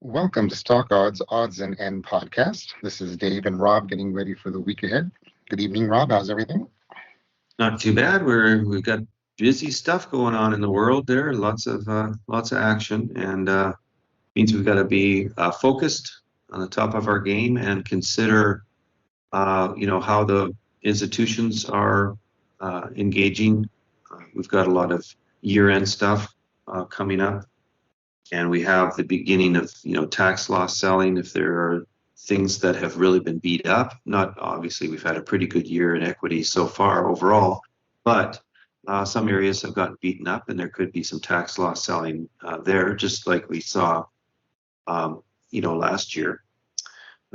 Welcome to StockOdds Odds and End podcast. This is Dave and Rob getting ready for the week ahead. Good evening, Rob. How's everything? Not too bad. We've got busy stuff going on in the world there. Lots of action, and means we've got to be focused on the top of our game and consider, how the institutions are engaging. We've got a lot of year-end stuff coming up, and we have the beginning of tax loss selling. If there are things that have really been beat up, not obviously we've had a pretty good year in equity so far overall, but some areas have gotten beaten up, and there could be some tax loss selling there, just like we saw, last year,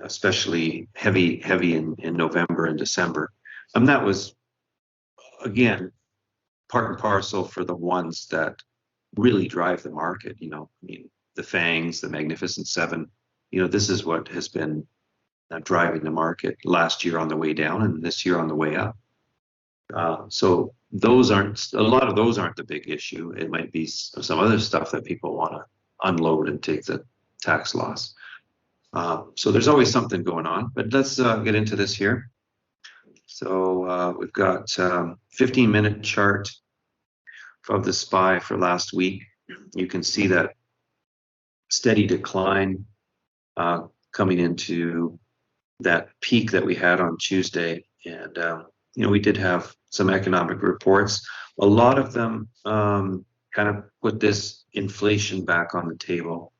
especially heavy in November and December. That was again part and parcel for the ones that really drive the market. The FANGs, the Magnificent Seven. This is what has been driving the market last year on the way down and this year on the way up. So a lot of those aren't the big issue. It might be some other stuff that people want to unload and take the tax loss. So there's always something going on, but let's get into this here. So we've got 15-minute chart of the SPY for last week. You can see that steady decline coming into that peak that we had on Tuesday. And, we did have some economic reports. A lot of them kind of put this inflation back on the table,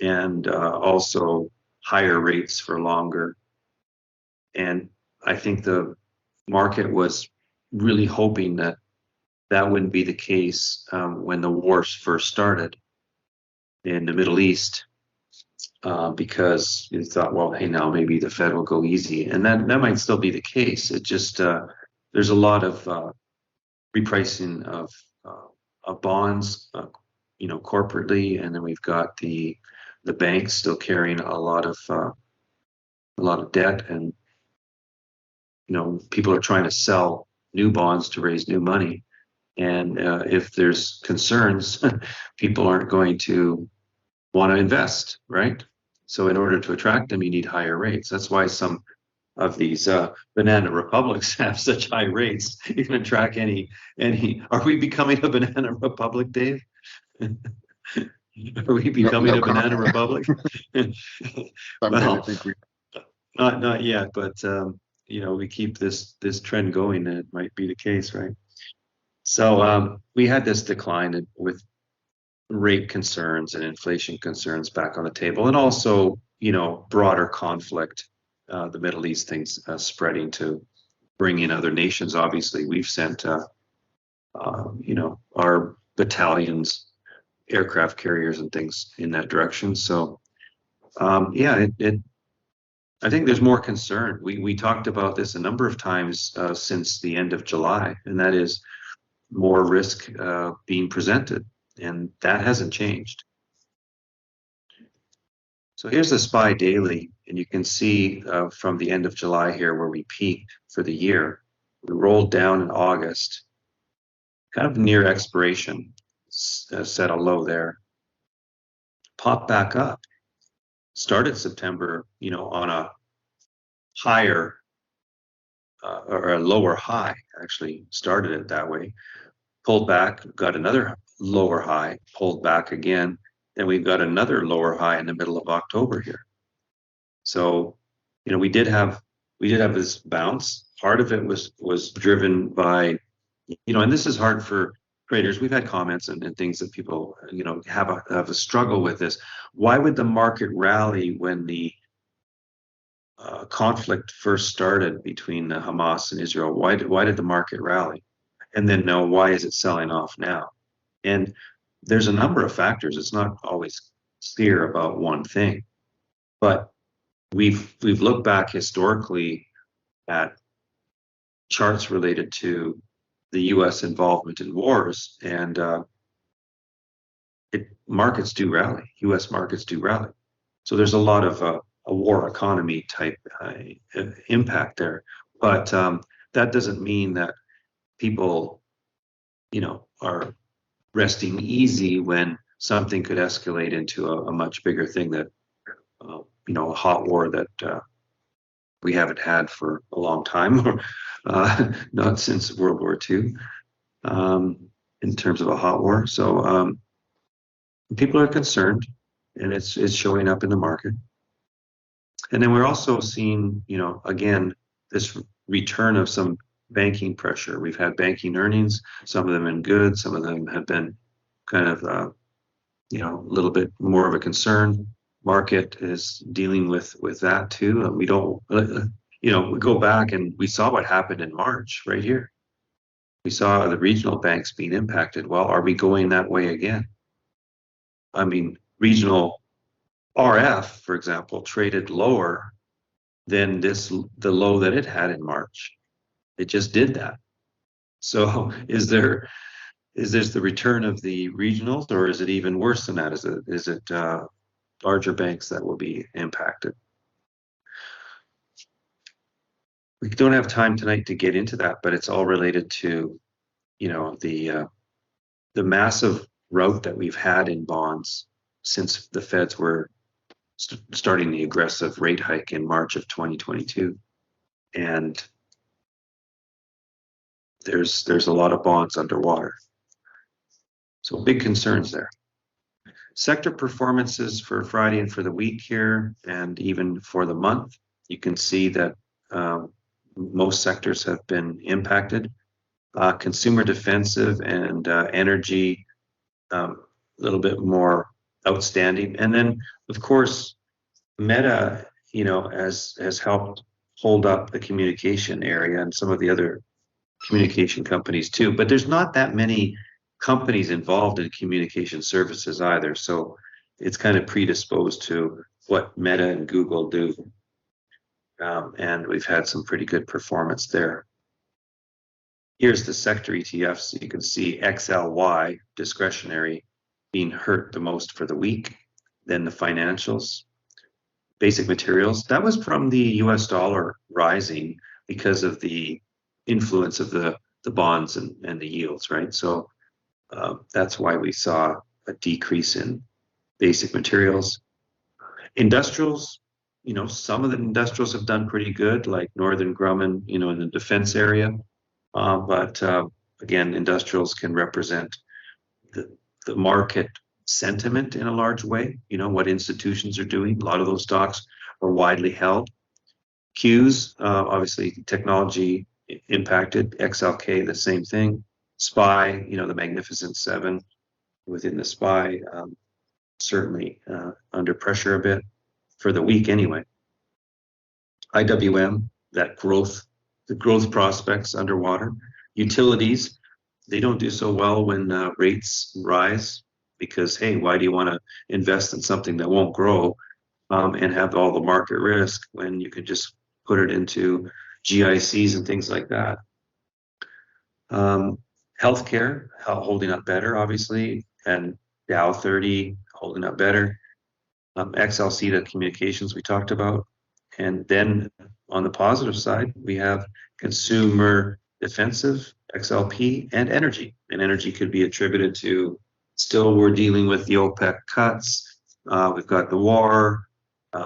and also higher rates for longer. And I think the market was really hoping that wouldn't be the case when the wars first started in the Middle East, because you thought, well, hey, now maybe the Fed will go easy, and that might still be the case. It just there's a lot of repricing of bonds, corporately, and then we've got the banks still carrying a lot of debt, and people are trying to sell new bonds to raise new money. And if there's concerns, people aren't going to want to invest, right? So in order to attract them, you need higher rates. That's why some of these banana republics have such high rates. You can attract any. Are we becoming a banana republic, Dave? Are we becoming a banana republic? Well, not yet, but we keep this trend going, and it might be the case, right? So we had this decline with rate concerns and inflation concerns back on the table, and also, broader conflict, the Middle East things spreading to bring in other nations. Obviously, we've sent, our battalions, aircraft carriers, and things in that direction. So, I think there's more concern. We talked about this a number of times since the end of July, and that is more risk being presented, and that hasn't changed. So here's the SPY daily, and you can see from the end of July here where we peaked for the year. We rolled down in August, kind of near expiration, set a low there, popped back up, started September, on a higher or a lower high, actually started it that way, pulled back, got another lower high, pulled back again, and we've got another lower high in the middle of October here. So, we did have this bounce. Part of it was driven by, and this is hard for traders. We've had comments and things that people, have a struggle with this. Why would the market rally when the conflict first started between Hamas and Israel? Why did the market rally? And then why is it selling off now? And there's a number of factors. It's not always clear about one thing, but we've looked back historically at charts related to the U.S. involvement in wars, and markets do rally. U.S. markets do rally. So there's a lot of a war economy type impact there, but that doesn't mean that people, are resting easy when something could escalate into a much bigger thing that, a hot war that we haven't had for a long time, not since World War II, in terms of a hot war. So people are concerned, and it's showing up in the market. And then we're also seeing, again, this return of some banking pressure. We've had banking earnings, some of them in good, some of them have been kind of, a little bit more of a concern. Market is dealing with that too. And we don't, we go back and we saw what happened in March right here. We saw the regional banks being impacted. Well, are we going that way again? I mean, regional RF, for example, traded lower than the low that it had in March. It just did that. So is this the return of the regionals, or is it even worse than that? Is it larger banks that will be impacted? We don't have time tonight to get into that, but it's all related to, the massive rout that we've had in bonds since the Feds were starting the aggressive rate hike in March of 2022, and there's a lot of bonds underwater. So big concerns there. Sector performances for Friday and for the week here, and even for the month, you can see that most sectors have been impacted. Consumer defensive and energy, a little bit more outstanding. And then, of course, Meta, has helped hold up the communication area and some of the other communication companies too. But there's not that many companies involved in communication services either. So it's kind of predisposed to what Meta and Google do. And we've had some pretty good performance there. Here's the sector ETFs. So you can see XLY, discretionary, being hurt the most for the week. Then the financials, basic materials. That was from the US dollar rising because of the influence of the bonds and the yields, right? So that's why we saw a decrease in basic materials. Industrials, some of the industrials have done pretty good, like Northern Grumman, in the defense area. But again, industrials can represent the market sentiment in a large way, what institutions are doing. A lot of those stocks are widely held. Qs, obviously technology impacted. XLK, the same thing. SPY, the Magnificent Seven within the SPY, certainly under pressure a bit for the week anyway. IWM, the growth prospects underwater. Utilities, they don't do so well when rates rise because, hey, why do you want to invest in something that won't grow and have all the market risk when you can just put it into GICs and things like that? Healthcare holding up better, obviously, and Dow 30 holding up better. XLC, the communications we talked about. And then on the positive side, we have consumer defensive, XLP, and energy. And energy could be attributed to still we're dealing with the OPEC cuts. We've got the war.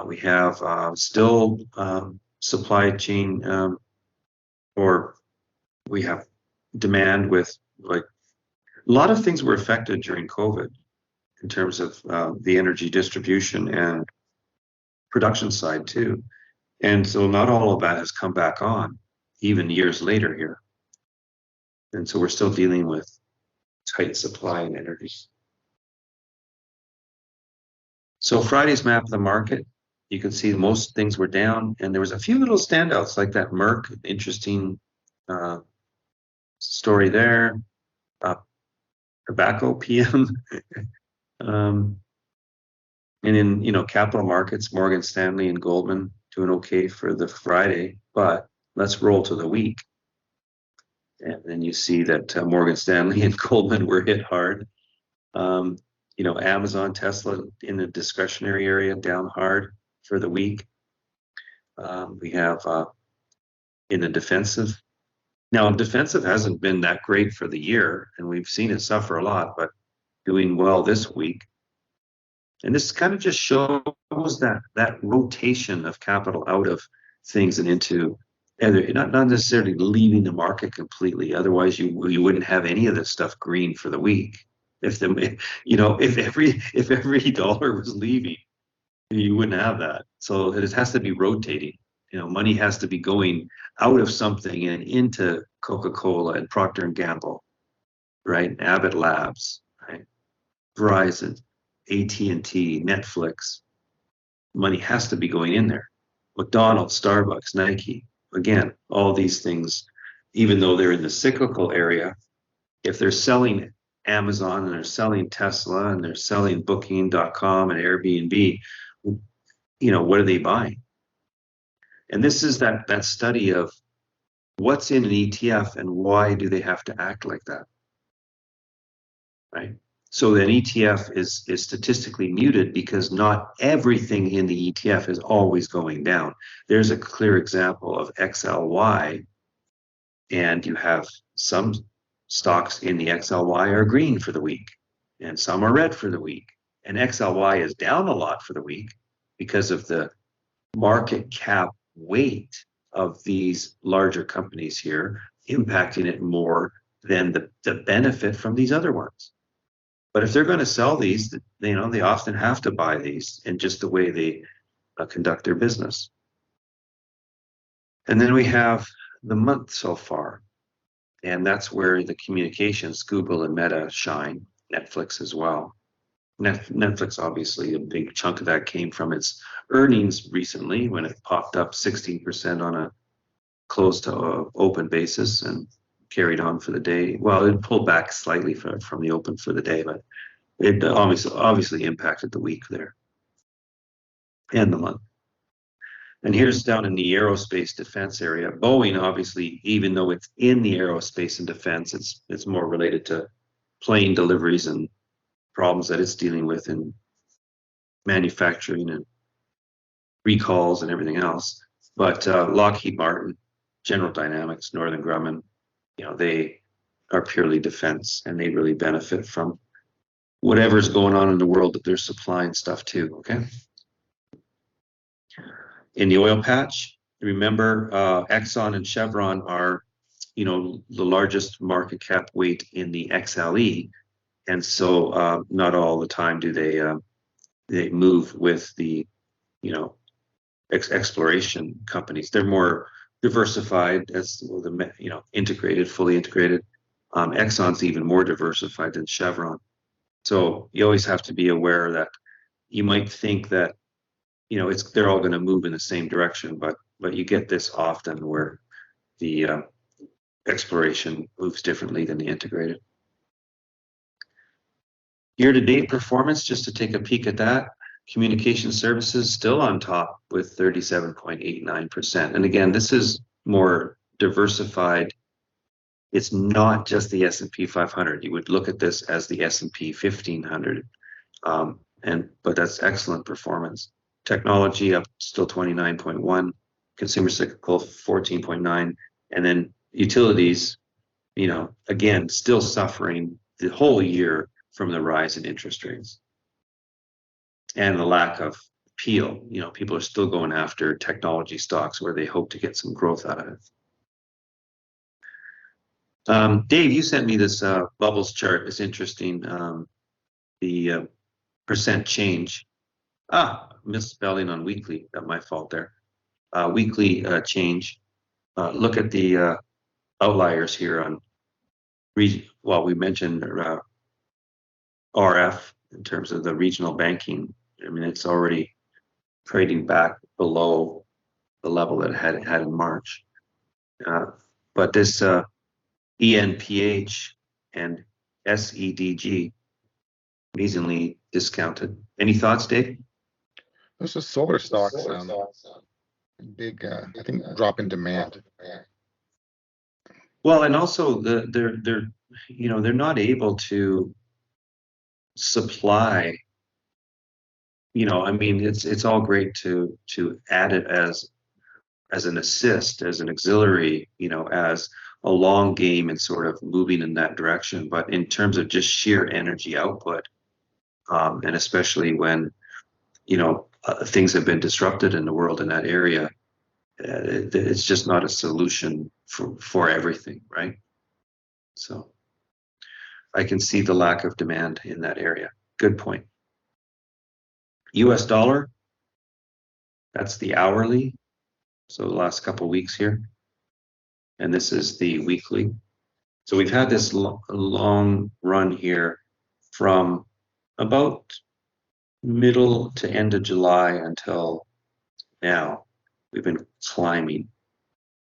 We have still supply chain, or we have demand with like a lot of things were affected during COVID in terms of the energy distribution and production side too. And so not all of that has come back on even years later here. And so we're still dealing with tight supply and energy. So Friday's map of the market, you can see most things were down, and there was a few little standouts like that Merck, interesting story there. Tobacco PM. And in capital markets, Morgan Stanley and Goldman doing okay for the Friday, but let's roll to the week. And then you see that Morgan Stanley and Goldman were hit hard. Amazon, Tesla in the discretionary area down hard for the week. We have in the defensive. Now, defensive hasn't been that great for the year, and we've seen it suffer a lot, but doing well this week. And this kind of just shows that rotation of capital out of things and into not necessarily leaving the market completely. Otherwise, you wouldn't have any of this stuff green for the week. If every dollar was leaving, you wouldn't have that. So it has to be rotating. Money has to be going out of something and into Coca-Cola and Procter and Gamble, right? Abbott Labs, right? Verizon, AT&T, Netflix. Money has to be going in there. McDonald's, Starbucks, Nike. Again, all these things, even though they're in the cyclical area, if they're selling Amazon and they're selling Tesla and they're selling Booking.com and Airbnb, what are they buying? And this is that study of what's in an ETF and why do they have to act like that, right? So an ETF is statistically muted because not everything in the ETF is always going down. There's a clear example of XLY, and you have some stocks in the XLY are green for the week, and some are red for the week. And XLY is down a lot for the week because of the market cap weight of these larger companies here impacting it more than the benefit from these other ones. But if they're going to sell these, they often have to buy these in just the way they conduct their business. And then we have the month so far, and that's where the communications, Google and Meta shine, Netflix as well. Netflix, obviously, a big chunk of that came from its earnings recently when it popped up 16% on a close to open basis and carried on for the day. Well, it pulled back slightly from the open for the day, but it obviously impacted the week there and the month. And here's down in the aerospace defense area. Boeing, obviously, even though it's in the aerospace and defense, it's more related to plane deliveries and problems that it's dealing with in manufacturing and recalls and everything else. But Lockheed Martin, General Dynamics, Northrop Grumman, they are purely defense, and they really benefit from whatever's going on in the world that they're supplying stuff to, okay? In the oil patch, remember Exxon and Chevron are, the largest market cap weight in the XLE, and so not all the time do they move with the, exploration companies. They're more diversified as the integrated, fully integrated. Exxon's even more diversified than Chevron. So you always have to be aware that you might think that they're all going to move in the same direction, but you get this often where the exploration moves differently than the integrated. Year-to-date performance, just to take a peek at that, communication services still on top with 37.89%. And again, this is more diversified. It's not just the S&P 500. You would look at this as the S&P 1500, but that's excellent performance. Technology up still 29.1, consumer cyclical 14.9, and then utilities, again, still suffering the whole year from the rise in interest rates and the lack of appeal. People are still going after technology stocks where they hope to get some growth out of it. Dave, you sent me this bubbles chart. It's interesting. The percent change. Misspelling on weekly. That's my fault there. Weekly change. Look at the outliers here on we mentioned RF in terms of the regional banking. I mean, it's already trading back below the level that it had in March. But this ENPH and SEDG, amazingly discounted. Any thoughts, Dave? Those are solar stocks. Big, I think, drop in demand. Well, and also they're not able to supply. I mean, it's all great to add it as an assist, as an auxiliary, as a long game and sort of moving in that direction. But in terms of just sheer energy output, and especially when things have been disrupted in the world in that area. It's just not a solution for everything, right? So I can see the lack of demand in that area. Good point. US dollar, that's the hourly. So the last couple of weeks here. And this is the weekly. So we've had this long run here from about middle to end of July until now. We've been climbing.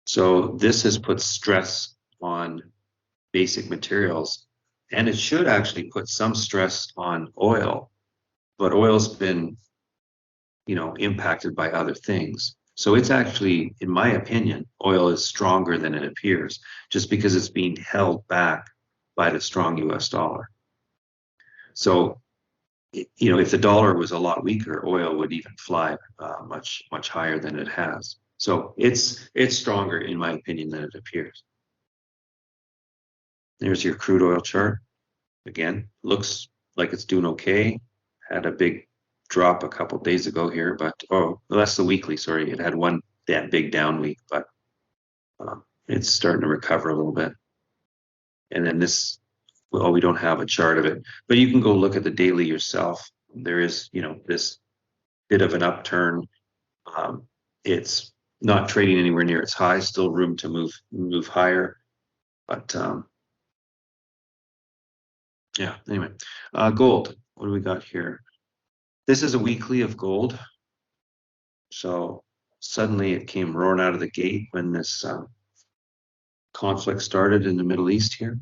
So this has put stress on basic materials, and it should actually put some stress on oil, but oil's been, impacted by other things. So it's actually, in my opinion, oil is stronger than it appears, just because it's being held back by the strong US dollar. So, if the dollar was a lot weaker, oil would even fly much, much higher than it has. So it's stronger, in my opinion, than it appears. There's your crude oil chart. Again, looks like it's doing okay. Had a big drop a couple days ago here, but that's the weekly. Sorry, it had one big down week, but it's starting to recover a little bit. And then this, we don't have a chart of it, but you can go look at the daily yourself. There is, this bit of an upturn. It's not trading anywhere near its high. Still room to move higher, but yeah. Anyway, gold. What do we got here? This is a weekly of gold. So suddenly it came roaring out of the gate when this conflict started in the Middle East here.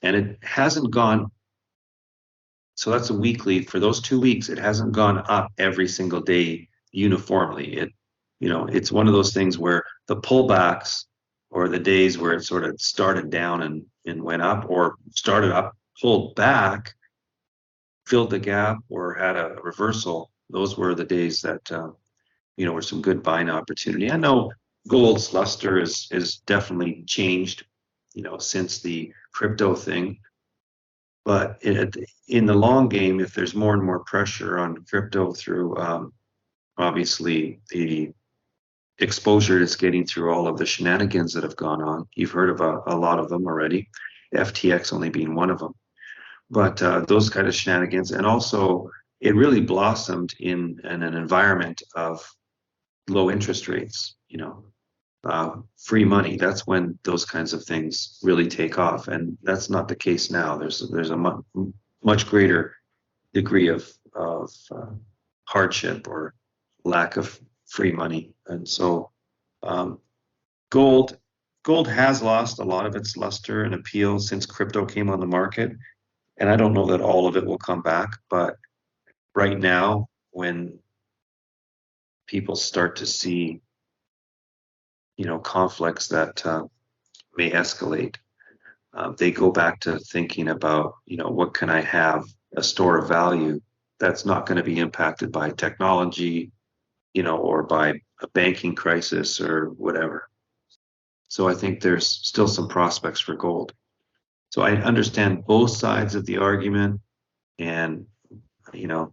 And it hasn't gone, so that's a weekly. For those 2 weeks, it hasn't gone up every single day uniformly. It's one of those things where the pullbacks, or the days where it sort of started down and went up, or started up, pulled back, filled the gap, or had a reversal, those were the days that were some good buying opportunity. I know gold's luster is definitely changed, since the crypto thing. But in the long game, if there's more and more pressure on crypto through obviously the exposure it's getting through all of the shenanigans that have gone on, you've heard of a lot of them already, FTX only being one of them. But those kind of shenanigans, and also it really blossomed in an environment of low interest rates, free money. That's when those kinds of things really take off, and that's not the case now. There's a much greater degree of hardship or lack of free money, and so gold has lost a lot of its luster and appeal since crypto came on the market. And I don't know that all of it will come back, but right now, when people start to see, conflicts that may escalate, they go back to thinking about, what can I have, a store of value that's not going to be impacted by technology, or by a banking crisis or whatever. So I think there's still some prospects for gold. So I understand both sides of the argument, and, you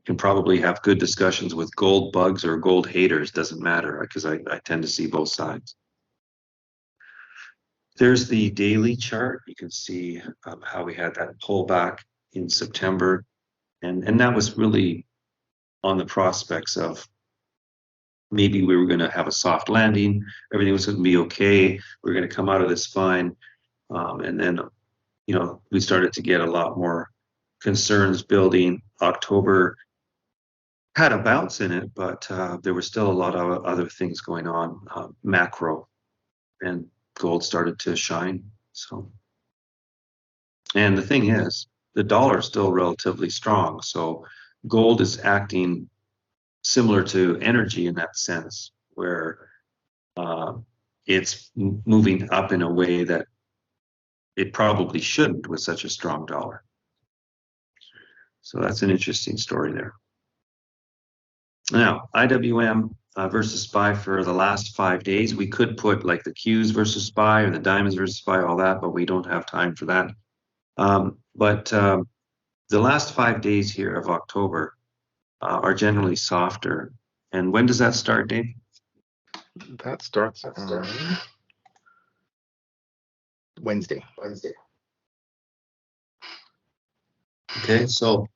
can probably have good discussions with gold bugs or gold haters, doesn't matter, because I tend to see both sides. There's the daily chart. You can see how we had that pullback in September, and that was really on the prospects of maybe we were going to have a soft landing, everything was going to be okay, we're going to come out of this fine. And then, we started to get a lot more concerns building. October had a bounce in it, but there were still a lot of other things going on, macro, and gold started to shine. So, and the thing is, the dollar is still relatively strong. So gold is acting similar to energy in that sense, where it's moving up in a way that it probably shouldn't with such a strong dollar. So that's an interesting story there. Now, IWM versus SPY for the last 5 days. We could put like the Qs versus SPY or the diamonds versus SPY, all that, but we don't have time for that. But the last 5 days here of October are generally softer. And when does that start, Dave? That starts on Wednesday. Okay, so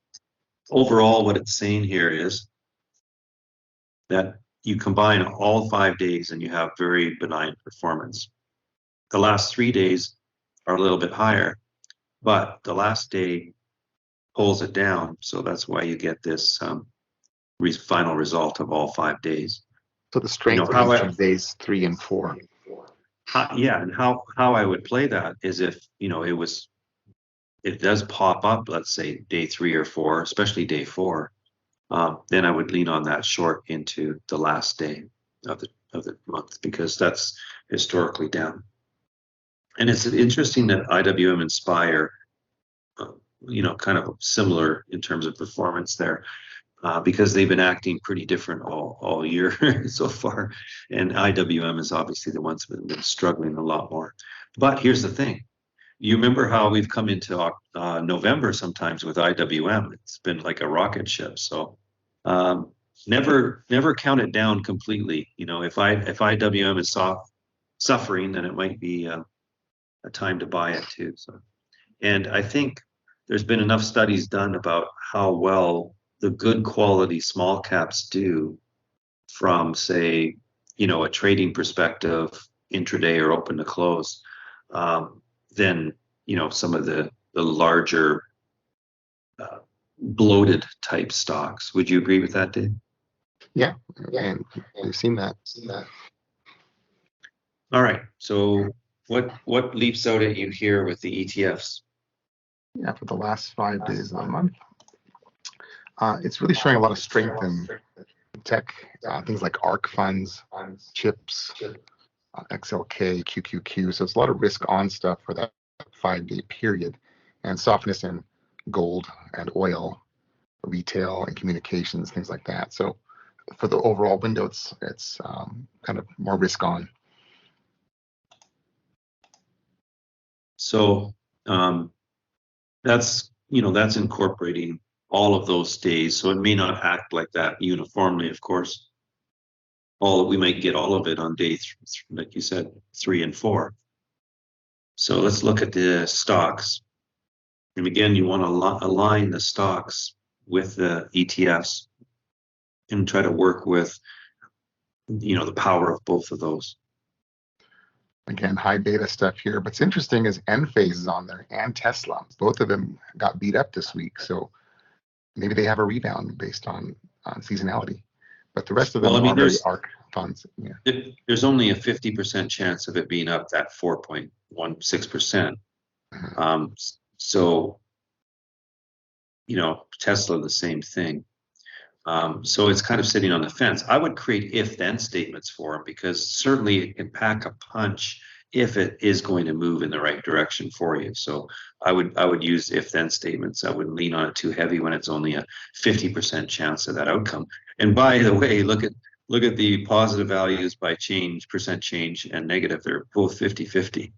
overall, what it's saying here is that you combine all 5 days and you have very benign performance. The last 3 days are a little bit higher, but the last day pulls it down. So that's why you get this final result of all 5 days. So the strength of each of days 3 and 4. Yeah, and how I would play that is if it does pop up, let's say day 3 or 4, especially day 4, then I would lean on that short into the last day of the month, because that's historically down. And it's interesting that IWM and SPY are, kind of similar in terms of performance there, because they've been acting pretty different all year so far. And IWM is obviously the ones that have been struggling a lot more. But here's the thing. You remember how we've come into November sometimes with IWM. It's been like a rocket ship. So never count it down completely. If IWM is suffering, then it might be a time to buy it too. So, and I think there's been enough studies done about how well the good quality small caps do from, say, a trading perspective, intraday or open to close, than some of the larger bloated type stocks. Would you agree with that, Dave? Yeah, and we've seen that. All right. So what leaps out at you here with the ETFs? Yeah, for the last 5 days of the month, it's really showing a lot of strength in tech, things like ARC funds, chips, XLK, QQQ. So it's a lot of risk on stuff for that 5-day period, and softness in gold and oil, retail and communications, things like that. So for the overall window, it's kind of more risk on. So that's incorporating all of those days. So it may not act like that uniformly, of course. We might get all of it on day, like you said, 3 and 4. So let's look at the stocks. And again, you want to align the stocks with the ETFs and try to work with, the power of both of those. Again, high beta stuff here. But what's interesting is Enphase is on there and Tesla. Both of them got beat up this week. So maybe they have a rebound based on seasonality. But the rest of them are very ARC funds. Yeah. There's only a 50% chance of it being up that 4.16%. Mm-hmm. So, Tesla, the same thing. So it's kind of sitting on the fence. I would create if-then statements for them, because certainly it can pack a punch if it is going to move in the right direction for you. So I would use if-then statements. I wouldn't lean on it too heavy when it's only a 50% chance of that outcome. And by the way, look at the positive values by percent change, and negative. They're both 50-50.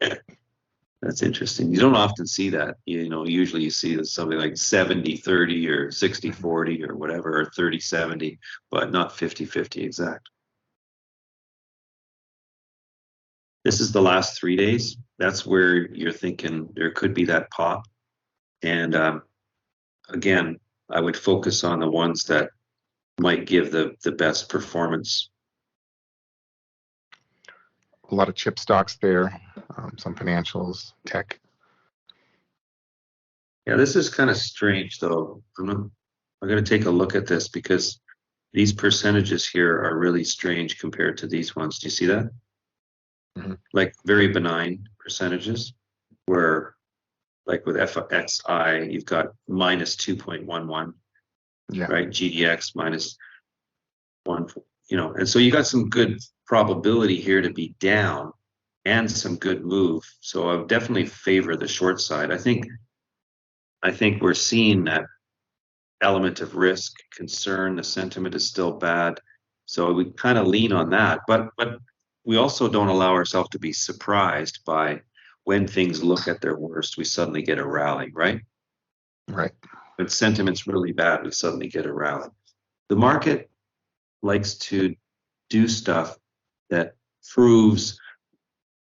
That's interesting. You don't often see that. Usually you see something like 70-30 or 60-40 or whatever, or 30-70, but not 50-50 exact. This is the last 3 days. That's where you're thinking there could be that pop. And again, I would focus on the ones that might give the best performance. A lot of chip stocks there, some financials, tech. Yeah, this is kind of strange, though. I'm going to take a look at this, because these percentages here are really strange compared to these ones. Do you see that? Mm-hmm. Like very benign percentages, where like with FXI, you've got minus 2.11, right? GDX minus 1, and so you got some good probability here to be down and some good move. So I would definitely favor the short side. I think we're seeing that element of risk, concern. The sentiment is still bad, so we kind of lean on that. But we also don't allow ourselves to be surprised by when things look at their worst, we suddenly get a rally, right? Right. when sentiment's really bad, we suddenly get a rally. The market likes to do stuff that proves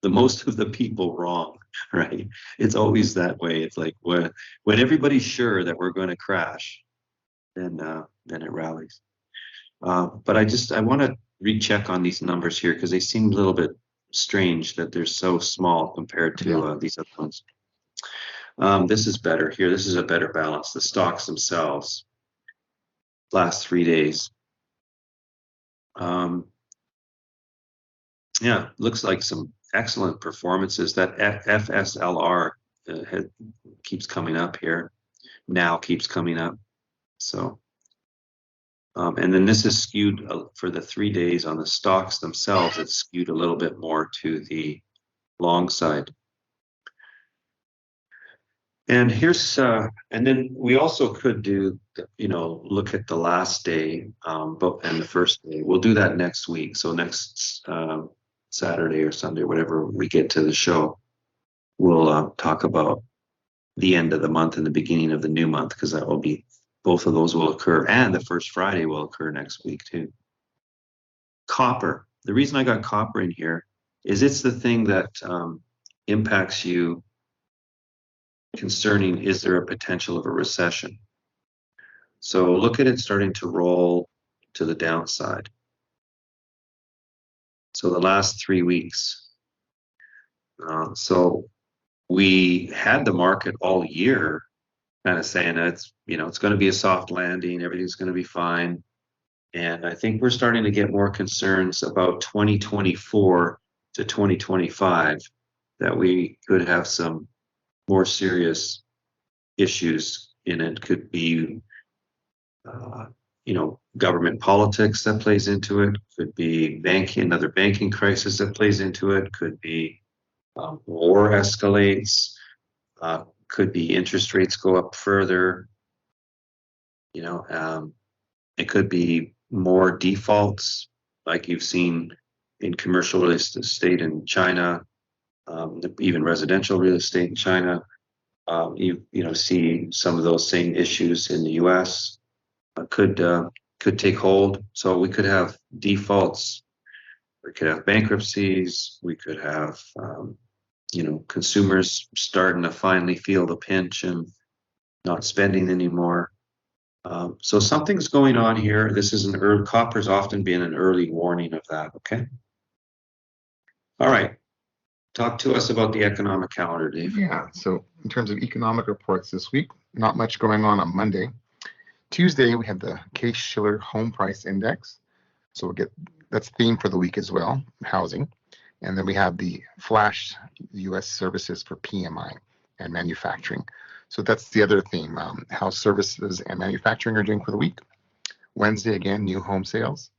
the most of the people wrong, right? It's always that way. It's like when everybody's sure that we're going to crash, then it rallies. But I want to recheck on these numbers here because they seem a little bit strange that they're so small compared to these other ones. This is better here. This is a better balance. The stocks themselves, last 3 days. Yeah, looks like some excellent performances. That FSLR keeps coming up here. Now keeps coming up. So, and then this is skewed for the 3 days on the stocks themselves. It's skewed a little bit more to the long side. And here's, and then we also could do, look at the last day, and the first day. We'll do that next week. So next Saturday or Sunday, whatever we get to the show, we'll talk about the end of the month and the beginning of the new month, because that will be, both of those will occur, and the first Friday will occur next week too. Copper. The reason I got copper in here is it's the thing that impacts you concerning, is there a potential of a recession? So look at it starting to roll to the downside. So the last 3 weeks. So we had the market all year kind of saying that it's going to be a soft landing, everything's going to be fine. And I think we're starting to get more concerns about 2024 to 2025, that we could have some more serious issues in it. Could be, government politics that plays into it. Could be another banking crisis that plays into it. Could be war escalates. Could be interest rates go up further. It could be more defaults, like you've seen in commercial real estate in China, even residential real estate in China. You see some of those same issues in the U.S. Could take hold. So we could have defaults. We could have bankruptcies. We could have consumers starting to finally feel the pinch and not spending anymore. So something's going on here. This is copper's often been an early warning of that. Okay. All right. Talk to us about the economic calendar, Dave. Yeah. So in terms of economic reports this week, not much going on Monday. Tuesday, we have the Case-Shiller Home Price Index. So that's theme for the week as well, housing. And then we have the flash U.S. services for PMI and manufacturing. So that's the other theme, how services and manufacturing are doing for the week. Wednesday, again, new home sales.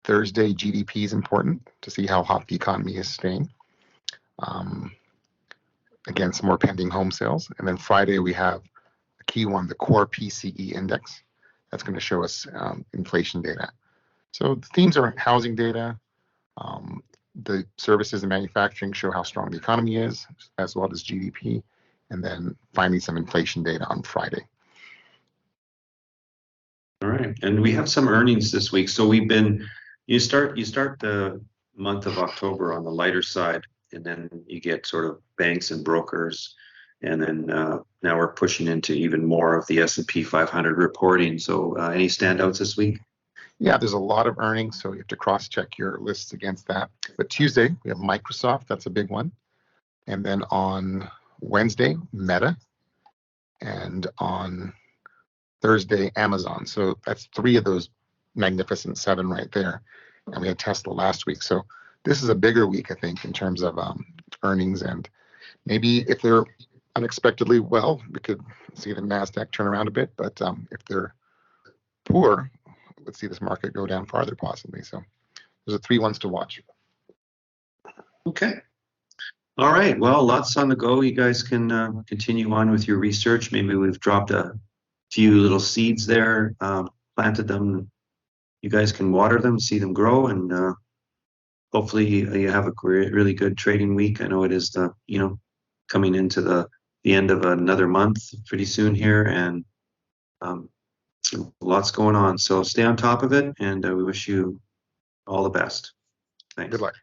Thursday, GDP is important to see how hot the economy is staying. Again, some more pending home sales. And then Friday, we have a key one, the core PCE index. That's going to show us inflation data. So the themes are housing data, the services and manufacturing show how strong the economy is, as well as GDP, and then finally some inflation data on Friday. All right, and we have some earnings this week. So you start the month of October on the lighter side, and then you get sort of banks and brokers, and then now we're pushing into even more of the S&P 500 reporting. So any standouts this week? Yeah, there's a lot of earnings, so you have to cross-check your lists against that. But Tuesday, we have Microsoft. That's a big one. And then on Wednesday, Meta. And on Thursday, Amazon. So that's 3 of those magnificent 7 right there. And we had Tesla last week. So this is a bigger week, I think, in terms of earnings. And maybe if they're unexpectedly well, we could see the NASDAQ turn around a bit. But if they're poor, let's see this market go down farther possibly. So there's 3 ones to watch. Okay. All right. Well, lots on the go. You guys can continue on with your research. Maybe we've dropped a few little seeds there, planted them. You guys can water them, see them grow, and hopefully you have a really good trading week. I know it is coming into the end of another month pretty soon here, and Lots going on. So stay on top of it, and we wish you all the best. Thanks. Good luck.